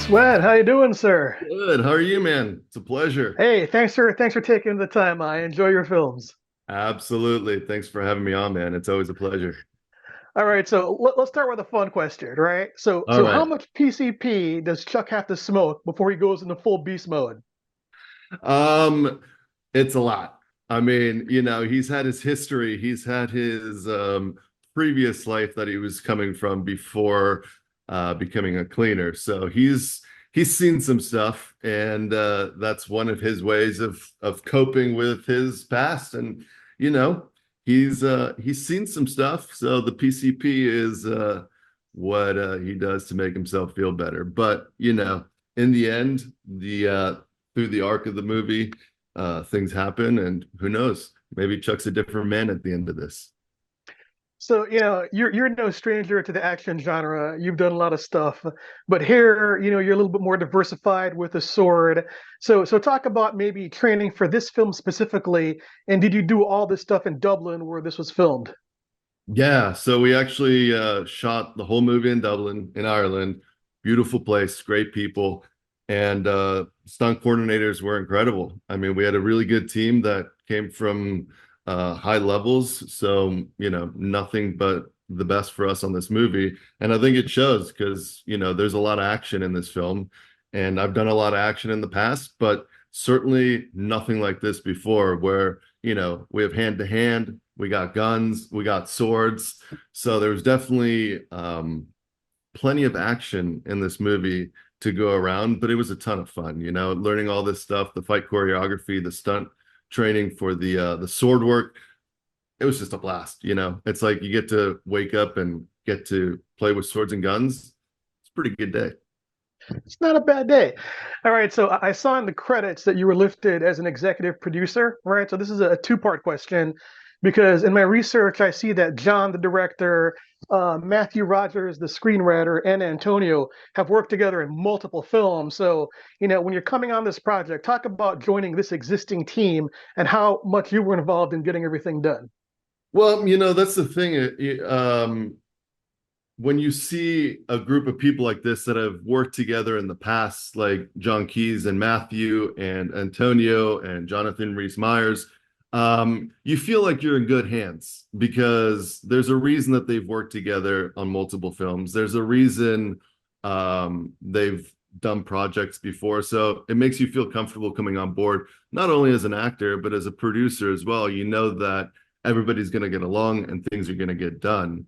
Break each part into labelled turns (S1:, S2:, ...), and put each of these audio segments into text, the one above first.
S1: Swen, how you doing, sir?
S2: Good. How are you, man? It's a pleasure.
S1: Hey, thanks for taking the time. I enjoy your films.
S2: Absolutely. Thanks for having me on, man. It's always a pleasure.
S1: All right, so let's start with a fun question, right? So,
S2: All
S1: so how
S2: right.
S1: much PCP does Chuck have to smoke before he goes into full beast mode?
S2: Um, it's a lot. I mean, he's had his history. He's had his previous life that he was coming from before becoming a cleaner. So he's seen some stuff, and that's one of his ways of coping with his past. And you know, he's seen some stuff. So the PCP is what he does to make himself feel better. But in the end, the through the arc of the movie, things happen, and who knows? Maybe Chuck's a different man at the end of this.
S1: So, you're no stranger to the action genre. You've done a lot of stuff, but here, you're a little bit more diversified with a sword. So talk about maybe training for this film specifically, and did you do all this stuff in Dublin where this was filmed?
S2: Yeah, so we actually shot the whole movie in Dublin, in Ireland. Beautiful place, great people, and stunt coordinators were incredible. I mean, we had a really good team that came from high levels, so nothing but the best for us on this movie. And I think it shows because there's a lot of action in this film, and I've done a lot of action in the past, but certainly nothing like this before, where we have hand to hand, we got guns, we got swords. So there was definitely plenty of action in this movie to go around, but it was a ton of fun, learning all this stuff, the fight choreography, the stunt training for the sword work. It was just a blast. It's like you get to wake up and get to play with swords and guns. It's a pretty good day.
S1: It's not a bad day. All right, so I saw in the credits that you were listed as an executive producer, right? So this is a two-part question because in my research, I see that John, the director, Matthew Rogers, the screenwriter, and Antonio have worked together in multiple films. So, when you're coming on this project, talk about joining this existing team and how much you were involved in getting everything done.
S2: Well, that's the thing. When you see a group of people like this that have worked together in the past, like John Keys and Matthew and Antonio and Jonathan Rhys Meyers, you feel like you're in good hands because there's a reason that they've worked together on multiple films. There's a reason they've done projects before. So it makes you feel comfortable coming on board, not only as an actor, but as a producer as well. You know that everybody's going to get along and things are going to get done.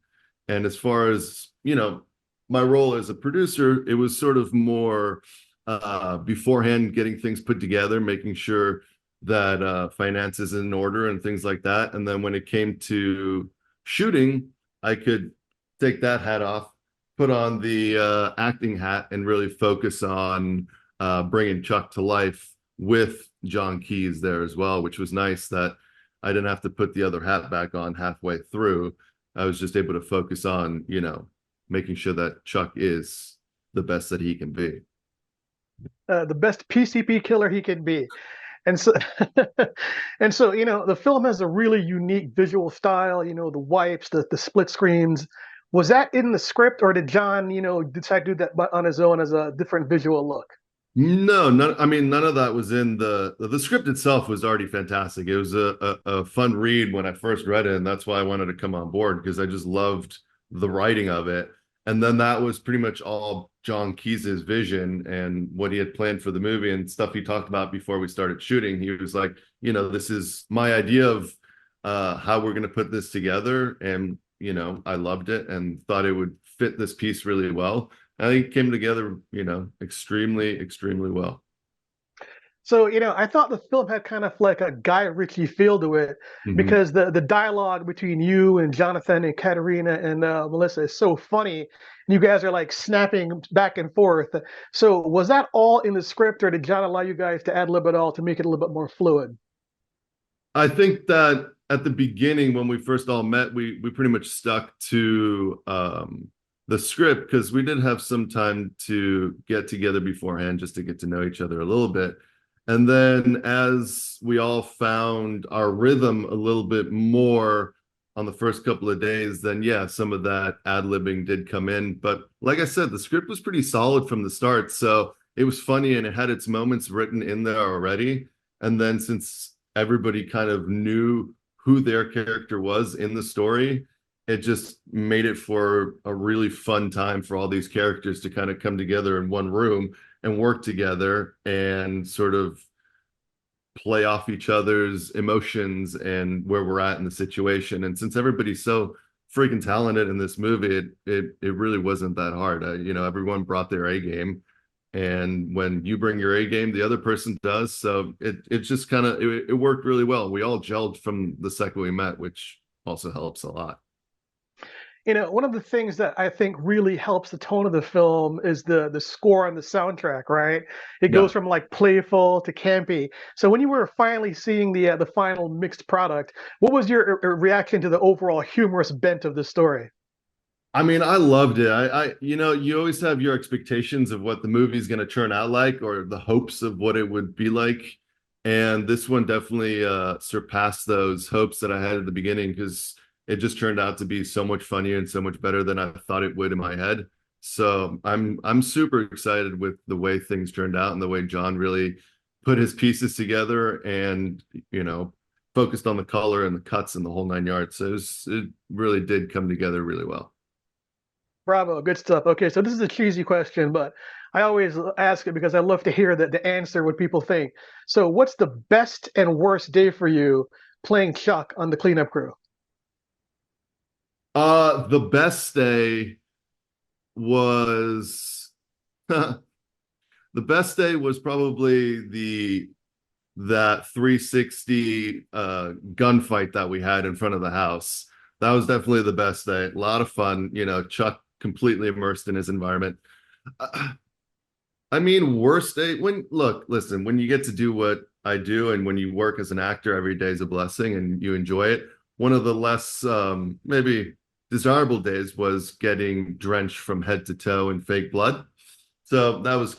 S2: And as far as, my role as a producer, it was sort of more beforehand getting things put together, making sure that finances in order and things like that. And then when it came to shooting, I could take that hat off, put on the acting hat, and really focus on bringing Chuck to life with John Keys there as well, which was nice that I didn't have to put the other hat back on halfway through. I was just able to focus on, making sure that Chuck is the best that he can be.
S1: The best PCP killer he can be. And so, and so, the film has a really unique visual style. The wipes, the split screens. Was that in the script, or did John, decide to do that on his own as a different visual look?
S2: No, I mean, none of that was in the script itself was already fantastic. It was a fun read when I first read it, and that's why I wanted to come on board because I just loved the writing of it. And then that was pretty much all John Keys's vision and what he had planned for the movie and stuff he talked about before we started shooting. He was like, this is my idea of how we're going to put this together. And, I loved it and thought it would fit this piece really well. I think it came together, extremely, extremely well.
S1: So, I thought the film had kind of like a Guy Ritchie feel to it
S2: Mhm.
S1: because the dialogue between you and Jonathan and Katerina and Melissa is so funny. You guys are like snapping back and forth. So, was that all in the script, or did John allow you guys to ad lib it all to make it a little bit more fluid?
S2: I think that at the beginning, when we first all met, we pretty much stuck to the script because we did have some time to get together beforehand just to get to know each other a little bit. And then as we all found our rhythm a little bit more, on the first couple of days, then yeah, some of that ad-libbing did come in. But like I said, the script was pretty solid from the start. So it was funny and it had its moments written in there already. And then since everybody kind of knew who their character was in the story, it just made it for a really fun time for all these characters to kind of come together in one room and work together and sort of play off each other's emotions and where we're at in the situation. And since everybody's so freaking talented in this movie, it really wasn't that hard. You know, everyone brought their A game, and when you bring your A game, the other person does. So it just kind of it worked really well. We all gelled from the second we met, which also helps a lot.
S1: You know, one of the things that I think really helps the tone of the film is the score and the soundtrack, right? It
S2: Yeah.
S1: goes from like playful to campy. So when you were finally seeing the final mixed product, what was your reaction to the overall humorous bent of the story?
S2: I mean, I loved it. You know, you always have your expectations of what the movie's going to turn out like, or the hopes of what it would be like. And this one definitely surpassed those hopes that I had at the beginning, because it just turned out to be so much funnier and so much better than I thought it would in my head. So I'm super excited with the way things turned out and the way John really put his pieces together and, you know, focused on the color and the cuts and the whole nine yards. So it really did come together really well.
S1: Bravo, good stuff. Okay, so this is a cheesy question, but I always ask it because I love to hear the answer, what people think. So, what's the best and worst day for you playing Chuck on the cleanup crew?
S2: The best day was the best day was probably the that 360 gunfight that we had in front of the house. That was definitely the best day. A lot of fun, you know, Chuck completely immersed in his environment. Uh, I mean, worst day when look, listen, when you get to do what I do and when you work as an actor, every day is a blessing and you enjoy it. One of the less maybe desirable days was getting drenched from head to toe in fake blood. So that was a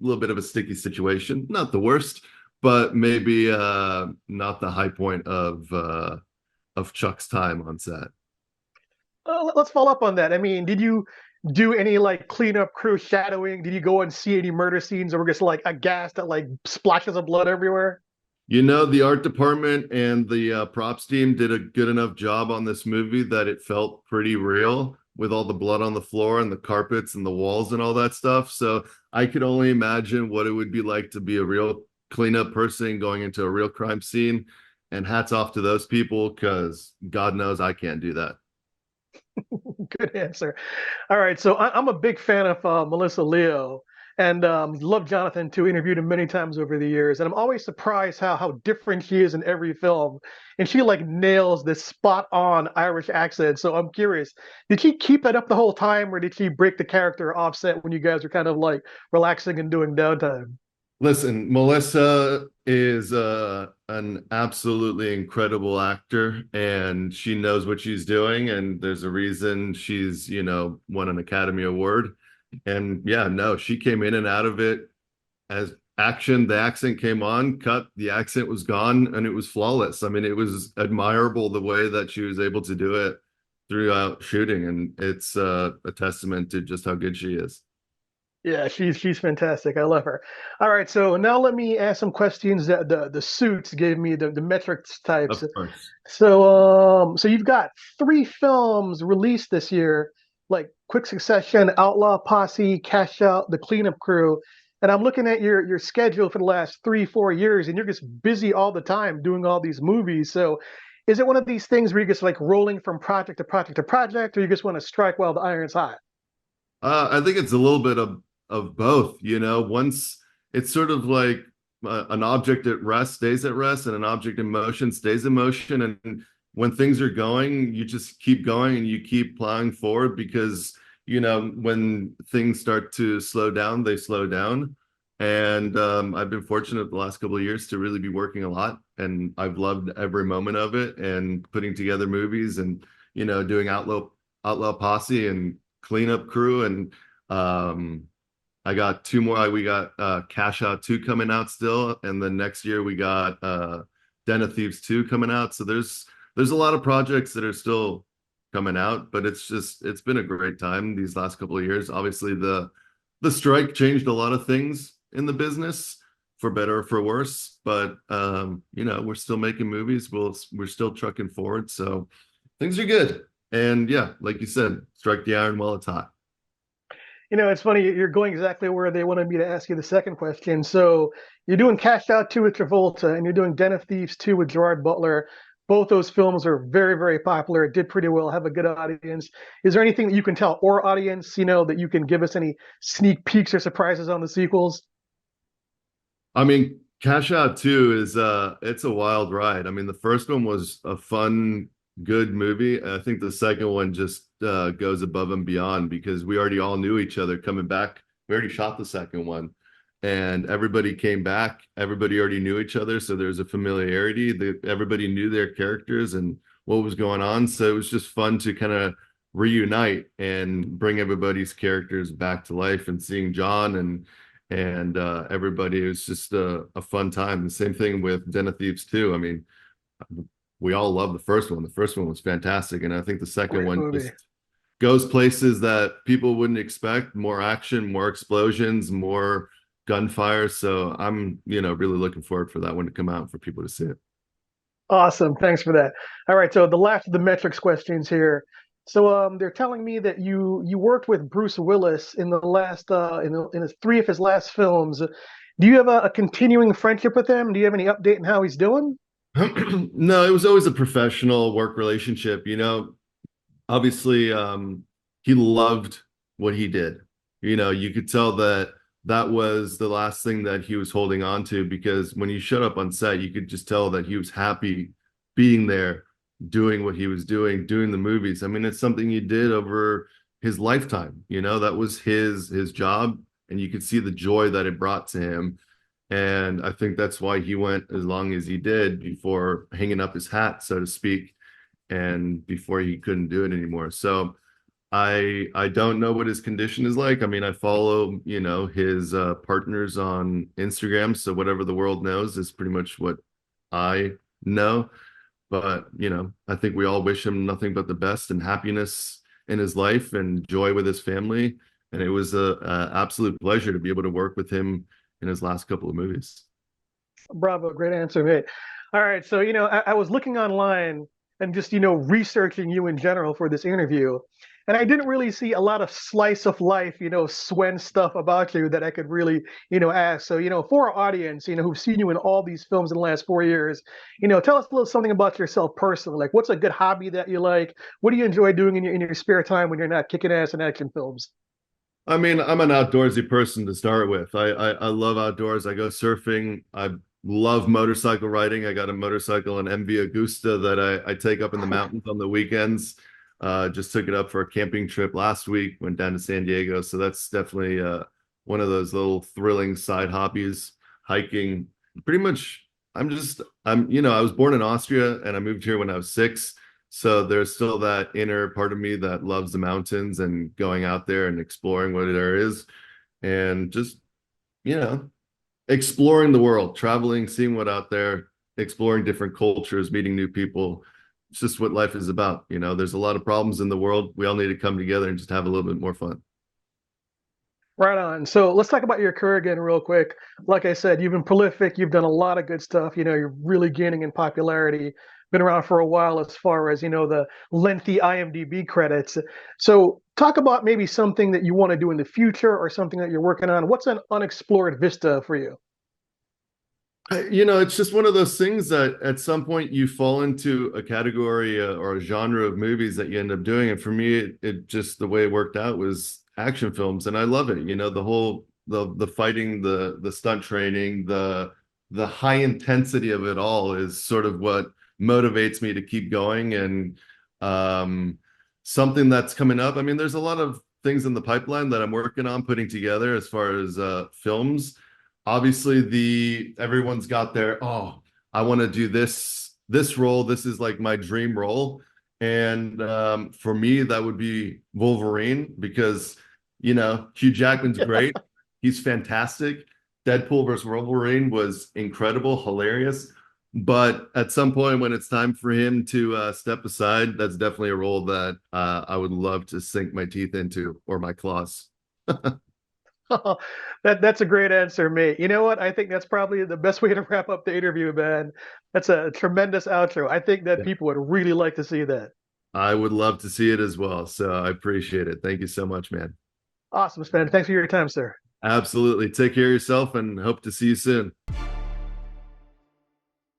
S2: little bit of a sticky situation. Not the worst, but maybe not the high point of Chuck's time on set.
S1: Let's follow up on that. I mean, did you do any like cleanup crew shadowing? Did you go and see any murder scenes, or were just like aghast at like splashes of blood everywhere?
S2: You know, the art department and the props team did a good enough job on this movie that it felt pretty real with all the blood on the floor and the carpets and the walls and all that stuff. So I could only imagine what it would be like to be a real cleanup person going into a real crime scene. And hats off to those people, because God knows I can't do that.
S1: Good answer. All right, so I'm a big fan of Melissa Leo, and love Jonathan too. Interviewed him many times over the years, and I'm always surprised how different she is in every film, and she like nails this spot on Irish accent. So I'm curious, did she keep that up the whole time, or did she break the character offset when you guys were kind of like relaxing and doing downtime?
S2: Listen, Melissa is an absolutely incredible actor, and she knows what she's doing, and there's a reason she's, you know, won an Academy Award. And yeah, no, she came in and out of it as action. The accent came on, cut, the accent was gone, and it was flawless. I mean, it was admirable the way that she was able to do it throughout shooting, and it's a testament to just how good she is.
S1: Yeah, she's fantastic. I love her. All right, so now let me ask some questions that the suits gave me the metrics types.
S2: Of course.
S1: So you've got three films released this year, like Quick Succession, Outlaw Posse, Cash Out, The Cleanup Crew, and I'm looking at your schedule for the last 3 4 years, and you're just busy all the time doing all these movies. So is it one of these things where you're just like rolling from project to project to project, or you just want to strike while the iron's hot?
S2: I think it's a little bit of both, you know. Once it's sort of like an object at rest stays at rest, and an object in motion stays in motion. And when things are going, you just keep going and you keep plowing forward, because, you know, when things start to slow down, they slow down. And I've been fortunate the last couple of years to really be working a lot, and I've loved every moment of it, and putting together movies and, you know, doing Outlaw Posse and Cleanup Crew. And I got two more. We got Cash Out 2 coming out still, and then next year we got Den of Thieves 2 coming out. So there's a lot of projects that are still coming out, but it's been a great time these last couple of years. Obviously, the strike changed a lot of things in the business for better or for worse, but we're still making movies. We're still trucking forward, so things are good. And yeah, like you said, strike the iron while it's hot.
S1: It's funny, you're going exactly where they wanted me to ask you the second question. So you're doing Cash Out 2 with Travolta, and you're doing Den of Thieves 2 with Gerard Butler. Both those films are very, very popular. It did pretty well, have a good audience. Is there anything that you can tell our audience, that you can give us any sneak peeks or surprises on the sequels?
S2: I mean, Cash Out 2 is it's a wild ride. I mean, the first one was a fun, good movie. I think the second one just goes above and beyond because we already all knew each other coming back. We already shot the second one and everybody came back. Everybody already knew each other, so there's a familiarity that everybody knew their characters and what was going on. So it was just fun to kind of reunite and bring everybody's characters back to life and seeing John and everybody. It was just a fun time. The same thing with Den of Thieves too. I mean, we all love the first one. The first one was fantastic, and I think the second
S1: Great
S2: one
S1: movie.
S2: just goes places that people wouldn't expect. More action, more explosions, more gunfire. So I'm, really looking forward for that one to come out and for people to see it.
S1: Awesome. Thanks for that. All right. So the last of the metrics questions here. So they're telling me that you worked with Bruce Willis in the last in his three of his last films. Do you have a continuing friendship with him? Do you have any update on how he's doing?
S2: No, it was always a professional work relationship. Obviously, he loved what he did. You could tell that that was the last thing that he was holding on to because when he showed up on set, you could just tell that he was happy being there, doing what he was doing the movies. I mean, it's something he did over his lifetime. That was his job, and you could see the joy that it brought to him. And I think that's why he went as long as he did before hanging up his hat, so to speak, and before he couldn't do it anymore. So I don't know what his condition is like. I mean, I follow, his partners on Instagram, so whatever the world knows is pretty much what I know. But, I think we all wish him nothing but the best and happiness in his life and joy with his family. And it was a absolute pleasure to be able to work with him in his last couple of movies.
S1: Bravo, great answer, mate. All right, so I was looking online and just researching you in general for this interview, and I didn't really see a lot of slice of life, Swen stuff about you that I could really, ask. So, for our audience, who've seen you in all these films in the last 4 years, tell us a little something about yourself personally. Like, what's a good hobby that you like? What do you enjoy doing in your spare time when you're not kicking ass in action films?
S2: I mean, I'm an outdoorsy person to start with. I love outdoors. I go surfing. I love motorcycle riding. I got a motorcycle, an MV Agusta that I take up in the mountains on the weekends. Just took it up for a camping trip last week, went down to San Diego. So that's definitely one of those little thrilling side hobbies. Hiking. Pretty much, I was born in Austria and I moved here when I was 6. So there's still that inner part of me that loves the mountains and going out there and exploring what there is and just, exploring the world, traveling, seeing what out there, exploring different cultures, meeting new people. It's just what life is about. There's a lot of problems in the world. We all need to come together and just have a little bit more fun.
S1: Right on. So let's talk about your career again, real quick. Like I said, you've been prolific. You've done a lot of good stuff. You're really gaining in popularity. Been around for a while as far as, the lengthy IMDb credits. So talk about maybe something that you want to do in the future or something that you're working on. What's an unexplored vista for you?
S2: It's just one of those things that at some point you fall into a category or a genre of movies that you end up doing. And for me, it just the way it worked out was action films, and I love it. The whole the fighting, the stunt training, the high intensity of it all is sort of what motivates me to keep going. And something that's coming up. I mean, there's a lot of things in the pipeline that I'm working on putting together as far as films. Obviously, the everyone's got their, oh, I want to do this role. This is like my dream role. And for me, that would be Wolverine because, Hugh Jackman's great. He's fantastic. Deadpool versus Wolverine was incredible, hilarious. But at some point when it's time for him to step aside, that's definitely a role that I would love to sink my teeth into, or my claws.
S1: That's a great answer, mate. You know what? I think that's probably the best way to wrap up the interview, man. That's a tremendous outro. I think that
S2: Yeah.
S1: people would really like to see that.
S2: I would love to see it as well. So I appreciate it. Thank you so much, man.
S1: Awesome, Sven. Thanks for your time, sir.
S2: Absolutely. Take care of yourself and hope to see you soon.